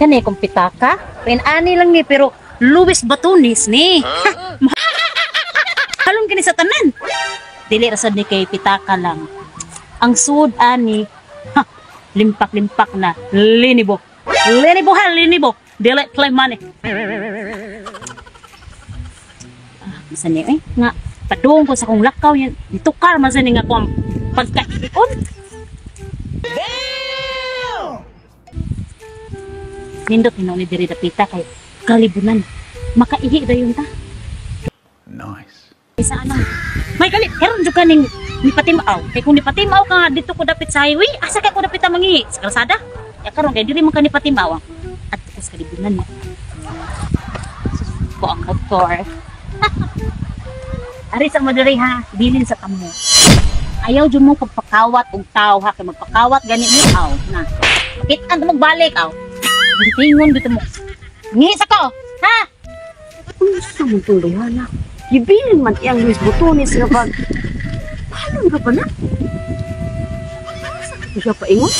Kani kung pitaka, ani lang ni pero Luis Batunis ni. Halong kini sa tanan. Dili ra sad ni kay pitaka lang. Ang sud ani, limpak-limpak na linibo. Linibo. Dili play money. Bisan ni nga padung ko sa kong lakaw yan. Itukar man sa ni nga ko ang pagkaikon. Nindot hinaw ni diri dapita kay kalibunan. Makaihi dayon ta. Nice. Isa ano? May kalit karon jud kaning ni patimaw. Kay kung ni patimaw ka nga dito ko dapit sa highway, asa kay ko dapit ta mangi sa kalsada? Ya karon kay diri man ka ni patimaw. At sa kalibunan ni. Ko ang motor. Ari sa madiri ha, bilin sa kamo. Ayaw jud mo pagpakawat og tao ha, kay magpakawat gani mo aw na. Kitan mo magbalik aw. Tingon dito mo. Ngisa ko, ha? Ano sa mong tuloy, hala? Ibilin man iyang Luis Batunis nga bag. Paano ka pa na? Saan siya pa ingon?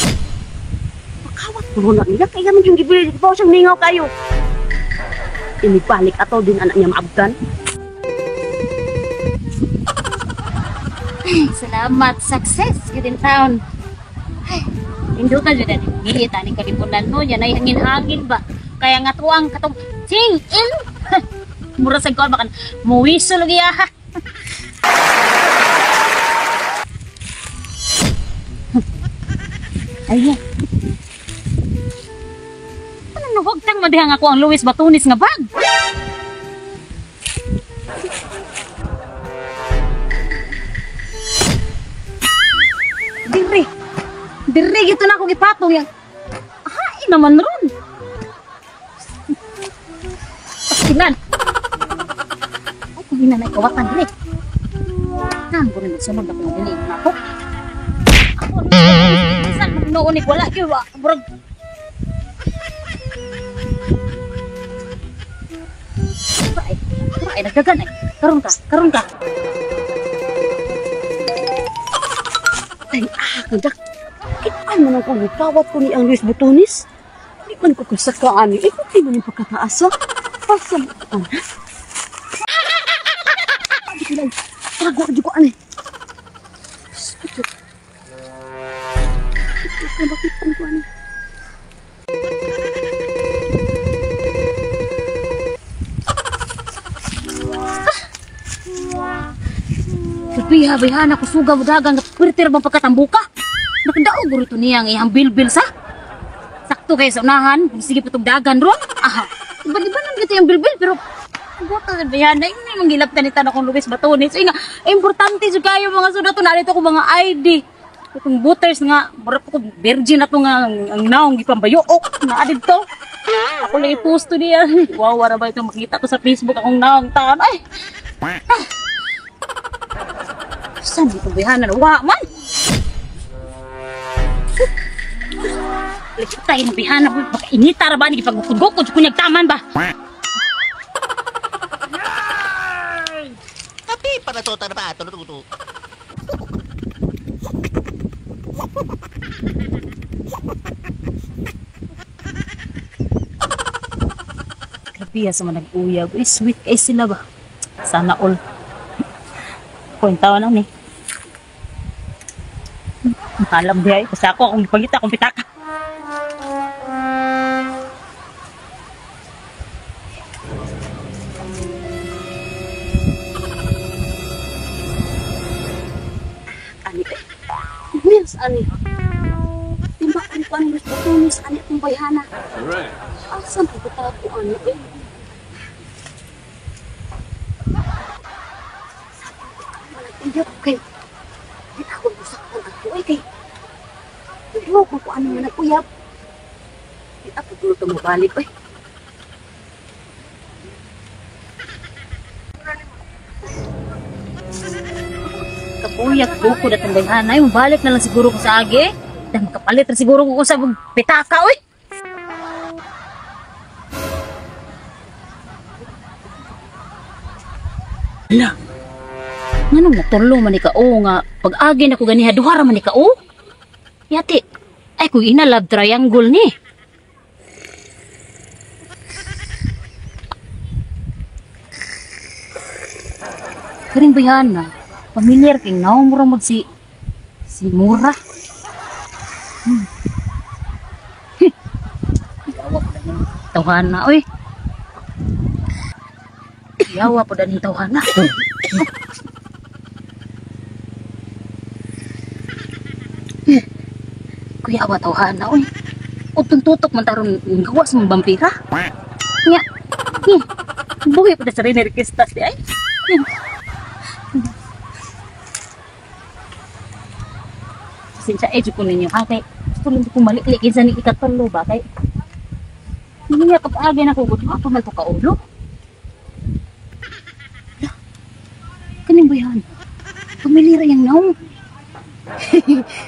Makawat mo na niya. Kaya man yung gibilin. Di ba siyang ningaw kayo? Inibalik ato din anak niya maabdan. Salamat, success gidin taon. Indutan jud ani ngita ning kalipunan no, yan ay hangin-hangin ba. Kaya nga tuang katong sing in. Mura sa ko bakan muwiso lagi ha. Ay. Ano wag tang madihang ako ang Luis Batunis nga bag. Diri gito na ako gipatong yang. Hain naman ron. Pasilan. Ay, kung hinanay kawatan dili. Nang ko rin sunod ako ng dili na ako. Ako saan noon ni wala kyo ba? Burag. Ay, nagdagan eh. Karon ka. Ay, kadak. Kitaan man ako gitawat ko ni ang Luis Batunis. Di man ko kasakaan ni. Ikaw di man yung pagkataasa. Pasang ang ha? Di ko lang. Parago ka di ko anay. Bakit ang ko anay? Biha-biha na ko suga mo dagang pirtir bang pagkatambuka. Nakadaog guro to niya ang iyang bilbil sa. Sakto kay sa unahan, sige patog dagan ron. Aha. Iba nang gito yung bilbil pero buta sa biha na yung manggilaptan ni tanong kong Luis Batunis. Ay nga, importante sa kayo mga suda to narito ko mga ID. Itong booters nga, barap ko virgin na to nga ang naong gipambayuok na adid to. Ako lang i-post to niya. Wow, wala ba ito makita ko sa Facebook akong naong taon. Ay! Saan dito bihanan? Wa man! Lagi tayo ng bihanan. Baka inita ra ba? Nagipag-gukod-gukod sa kunyag taman ba? Tapi pada to na ba? Tulo. Grabe sa mga nag-uyag. Sweet kay sila ba? Sana all. Tawa lang ni. Alam dia, kasi ako akong ipagita, akong pitaka. Ani eh. Yes, ani. Timba ani ko ang Luis Batunis, ani akong bayhana. Alright. Asan po ko ani eh. Iya, kay. Di ako busakon ako eh kay. Pero kung ano man ako yap. Di ako tulo mabalik eh. Kapuyak buko na itong bayhanay. Mabalik na lang siguro ko sa agi. Dan kapalit na siguro ko sa pitaka, oy. Hala. Nganong natulo man ni kao nga pag-agi na ko ganiha duhara man ni kao? Yati, ay ko ina love triangle ni. Karing bayana. Pamilyar kay naong mura mo si Mura. Yawa po dan yung tawhana, oy. Yawa po dan yung tawhana. Kuya awa tawhana, oy. Utong tutok man taron gawa sa mga vampira. Nya. Buhay po na sa rin requestas di ay. Sinsya edyo ko ninyo ha kay gusto lang ko malikin sa ni ikatulo ba kay hindi nga pag-agay na ko gusto ako mal to kaulo. Kaning bayan. Pamilira yang naong.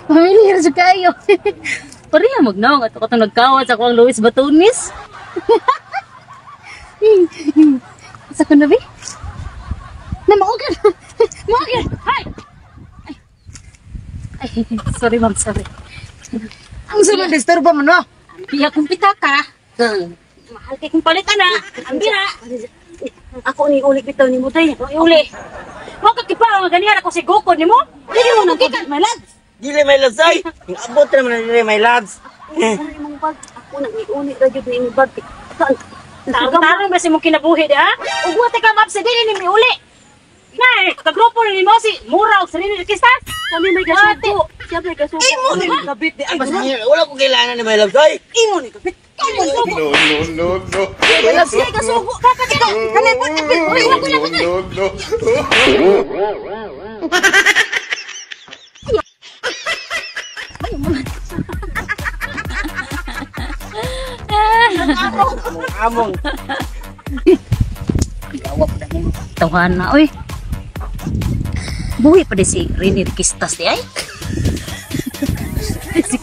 Pamilira sa kayo. Pareha magnaong at ako itong nagkawat sa akong Luis Batunis. Sa ko na ba? Na maugan. Maugan. Hi. Ay, sorry ma'am, sorry. Ang sama disturbo mo no? Biya kong pitaka. Mahal kay kong palitan na. Ang bira. Ako ni ulit bitaw ni mo day. Uli. Huwag ka kipa ang ganihan ako si Goko ni mo. Hindi mo nang kikan, my lads. Dili may lads ay. Abot na naman dili may lads. Ano imong bag? Ako nang iulit ra jud ni imong bag. Tarong ba si mong kinabuhi di ha? Ug wa ka map sa dili ni uli. Nay, kagrupo ni mo si Mura og sarili ni Kistas. Kami may gasugo. Siya may gasugo. Imo ni kabit di Ay basta wala ko kailangan ni may lads ay. Imo ni kabit. No, no, no, no. May labs kay gasugo. Kakakito. Kani po kabit. Uy, wag lang. No, no. Among. Yawa pa na yung tawhana, oy. Buhi pa di si Rini Kistas di ay. Si